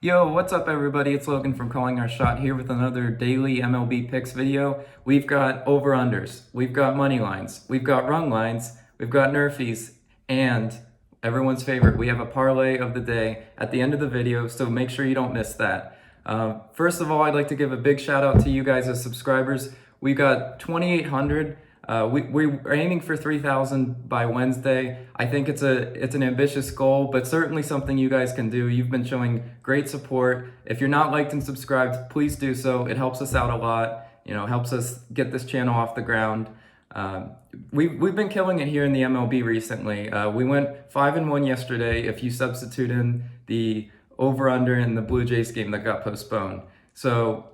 Yo, what's up everybody? It's Logan from Calling Our Shot here with another daily MLB picks video. We've got over-unders, we've got money lines, we've got run lines, we've got NRFIs, and everyone's favorite, we have a parlay of the day at the end of the video, so make sure you don't miss that. First of all, I'd like to give a big shout out to you guys as subscribers. We got 2,800. We're aiming for 3,000 by Wednesday. I think it's an ambitious goal, but certainly something you guys can do. You've been showing great support. If you're not liked and subscribed, please do so. It helps us out a lot. Helps us get this channel off the ground. We've been killing it here in the MLB recently. We went 5-1 yesterday. If you substitute in the over/under in the Blue Jays game that got postponed. So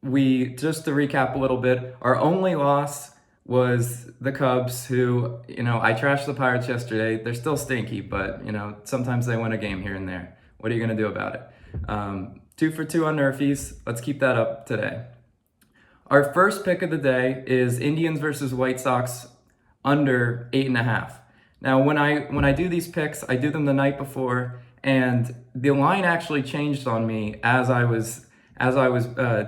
just to recap a little bit, our only loss was the Cubs, who, I trashed the Pirates yesterday. They're still stinky, but, sometimes they win a game here and there. What are you going to do about it? 2 for 2 on NRFIs. Let's keep that up today. Our first pick of the day is Indians versus White Sox under 8.5. Now, when I do these picks, I do them the night before, and the line actually changed on me as I was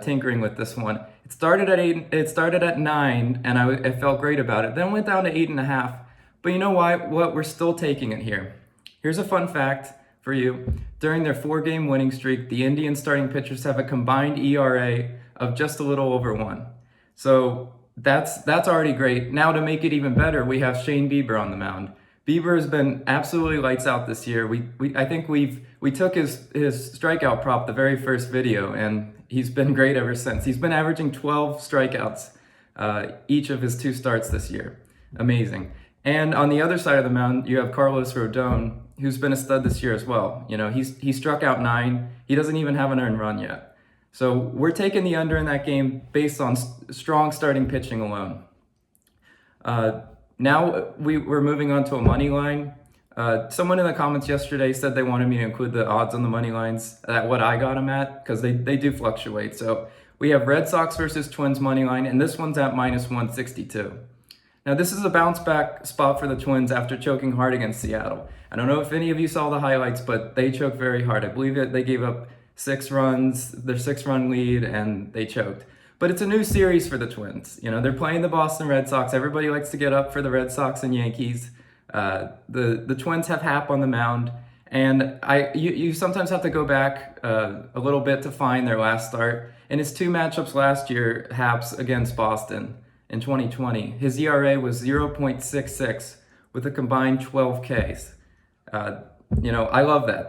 tinkering with this one. It started at 8. It started at 9, and I felt great about it. Then went down to 8.5. But you know what? We're still taking it here. Here's a fun fact for you. During their 4-game winning streak, the Indians starting pitchers have a combined ERA of just a little over 1. So that's already great. Now to make it even better, we have Shane Bieber on the mound. Bieber has been absolutely lights out this year. I think we took his strikeout prop the very first video, and he's been great ever since. He's been averaging 12 strikeouts each of his 2 starts this year. Amazing. And on the other side of the mound, you have Carlos Rodon, who's been a stud this year as well. He struck out 9. He doesn't even have an earned run yet. So we're taking the under in that game based on strong starting pitching alone. Now we're moving on to a money line. Someone in the comments yesterday said they wanted me to include the odds on the money lines at what I got them at, because they do fluctuate. So we have Red Sox versus Twins money line, and this one's at -162. Now this is a bounce back spot for the Twins after choking hard against Seattle. I don't know if any of you saw the highlights, but they choked very hard. I believe they gave up 6 runs, their 6-run lead, and they choked. But it's a new series for the Twins. They're playing the Boston Red Sox. Everybody likes to get up for the Red Sox and Yankees. The Twins have Happ on the mound, and you sometimes have to go back a little bit to find their last start. In his 2 matchups last year, Happ's against Boston in 2020, his ERA was 0.66 with a combined 12 Ks. I love that.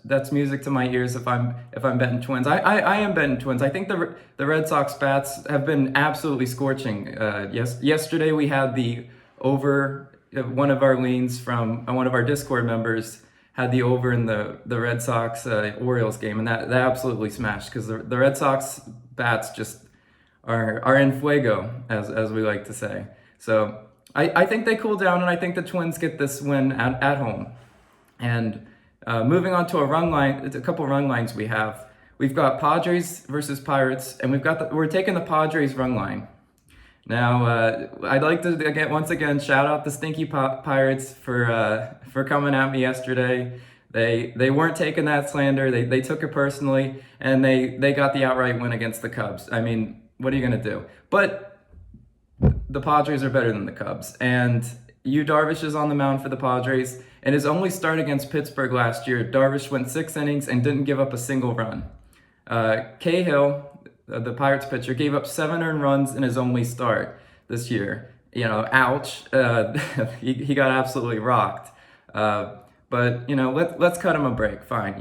That's music to my ears if I'm betting Twins. I am betting Twins. I think the Red Sox bats have been absolutely scorching. Yesterday we had the over. One of our leans from one of our Discord members had the over in the Red Sox Orioles game, and that absolutely smashed, because the Red Sox bats just are en fuego, as we like to say. So I think they cool down, and I think the Twins get this win at home. And moving on to a couple run lines we've got Padres versus Pirates, and we're taking the Padres run line. Now, I'd like to once again shout out the stinky Pirates for coming at me yesterday. They weren't taking that slander. They took it personally, and they got the outright win against the Cubs. I mean, what are you gonna do? But the Padres are better than the Cubs, and Yu Darvish is on the mound for the Padres. In his only start against Pittsburgh last year, Darvish went 6 innings and didn't give up a single run. Cahill, the Pirates pitcher, gave up 7 earned runs in his only start this year. Ouch. He got absolutely rocked. But let's cut him a break. Fine.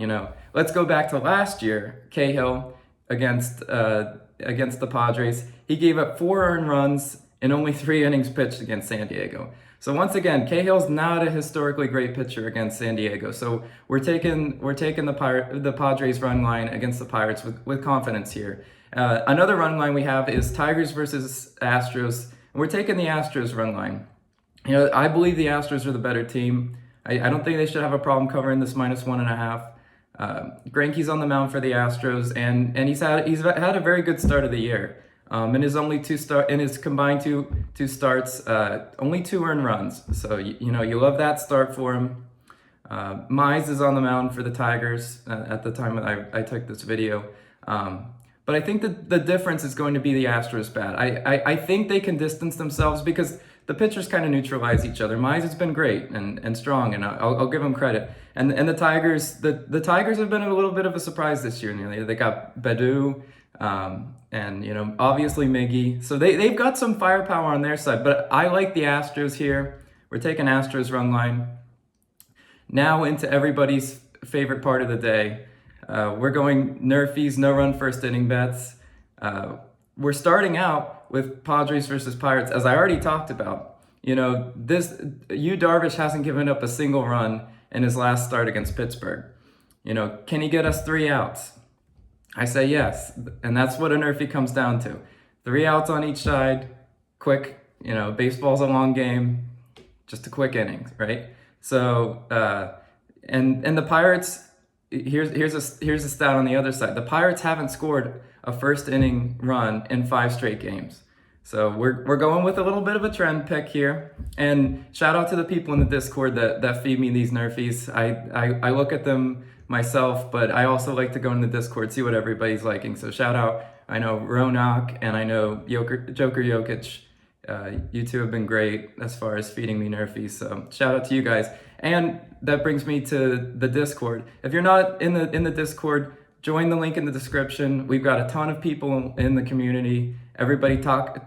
Let's go back to last year. Cahill against the Padres, he gave up 4 earned runs in only 3 innings pitched against San Diego. So once again, Cahill's not a historically great pitcher against San Diego. So we're taking the Padres run line against the Pirates with confidence here. Another run line we have is Tigers versus Astros, and we're taking the Astros run line. I believe the Astros are the better team. I don't think they should have a problem covering this -1.5. Greinke's on the mound for the Astros, and he's had a very good start of the year. In his combined two starts, only 2 earned runs. So you love that start for him. Mize is on the mound for the Tigers at the time I took this video. But I think that the difference is going to be the Astros bat. I think they can distance themselves because the pitchers kind of neutralize each other. Mize has been great and strong, and I'll give him credit. And the Tigers, the Tigers have been a little bit of a surprise this year. You know, they got Baду, and you know, obviously Miggy. So they've got some firepower on their side. But I like the Astros here. We're taking Astros run line. Now into everybody's favorite part of the day. We're going NRFIs, no run first inning bets. We're starting out with Padres versus Pirates, as I already talked about. You know, Darvish hasn't given up a single run in his last start against Pittsburgh. You know, can he get us 3 outs? I say yes, and that's what a NRFI comes down to. 3 outs on each side, quick. You know, baseball's a long game, just a quick inning, right? So, and the Pirates. Here's a stat on the other side. The Pirates haven't scored a first inning run in 5 straight games. So we're going with a little bit of a trend pick here. And shout out to the people in the Discord that feed me these NRFIs. I look at them myself, but I also like to go in the Discord, see what everybody's liking. So shout out, I know Ronak and I know Joker Jokic. You two have been great as far as feeding me NRFIs. So shout out to you guys. And that brings me to the Discord. If you're not in the Discord, join the link in the description. We've got a ton of people in the community. Everybody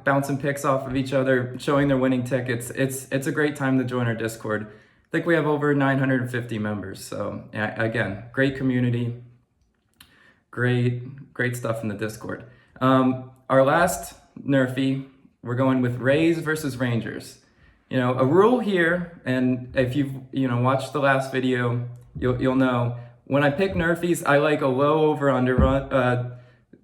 bouncing picks off of each other, showing their winning tickets. It's a great time to join our Discord. I think we have over 950 members. So again, great community, great stuff in the Discord. Our last NRFI, we're going with Rays versus Rangers. You know, a rule here, and if you've watched the last video, you'll know when I pick NRFIs, I like a low over/under run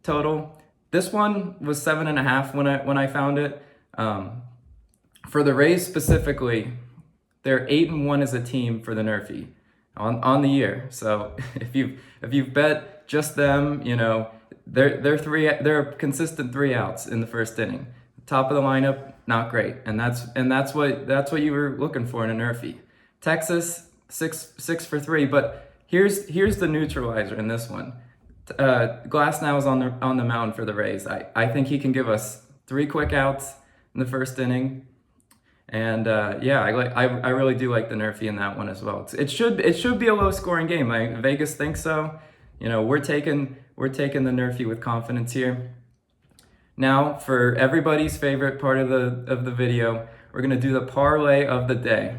total. This one was 7.5 when I found it. For the Rays specifically, they're 8-1 as a team for the NRFI on the year. So if you've bet just them, you know, they're a consistent 3 outs in the first inning. Top of the lineup, not great, and that's what you were looking for in a NRFI. Texas 6 for 3, but here's the neutralizer in this one. Glasnow is on the mound for the Rays. I think he can give us 3 quick outs in the first inning, and I really do like the NRFI in that one as well. It should be a low scoring game. Vegas thinks so. You know, we're taking the NRFI with confidence here. Now, for everybody's favorite part of the video, we're going to do the parlay of the day.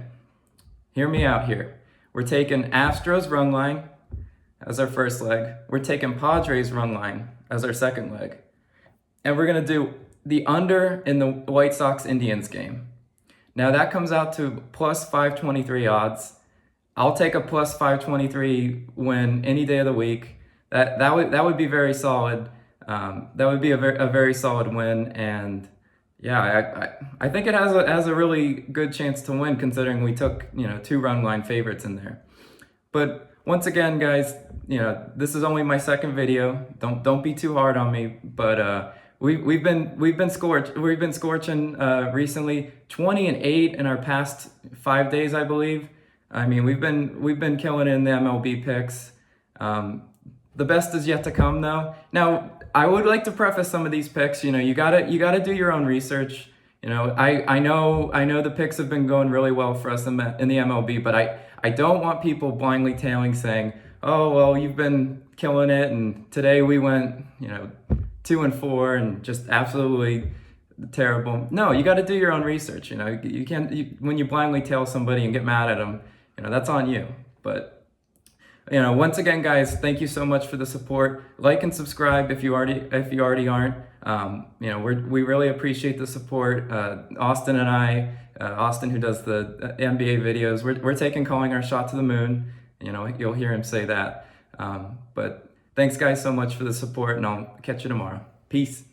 Hear me out here. We're taking Astros run line as our first leg. We're taking Padres run line as our second leg. And we're going to do the under in the White Sox Indians game. Now, that comes out to plus 523 odds. I'll take a plus 523 win any day of the week. That would be very solid. That would be a very solid win, and yeah, I think it has a really good chance to win considering we took 2 run line favorites in there. But once again, guys, this is only my second video. Don't be too hard on me. But we've been scorching recently. 20-8 in our past 5 days, I believe. I mean, we've been killing it in the MLB picks. The best is yet to come, though. Now, I would like to preface some of these picks. You gotta do your own research. I know the picks have been going really well for us in the MLB, but I don't want people blindly tailing saying, oh well, you've been killing it, and today we went 2-4 and just absolutely terrible. No, you got to do your own research. You can't when you blindly tail somebody and get mad at them. That's on you. But once again, guys, thank you so much for the support. Like and subscribe if you already aren't. We really appreciate the support. Austin and I, Austin who does the NBA videos, we're calling our shot to the moon. You'll hear him say that. But thanks, guys, so much for the support, and I'll catch you tomorrow. Peace.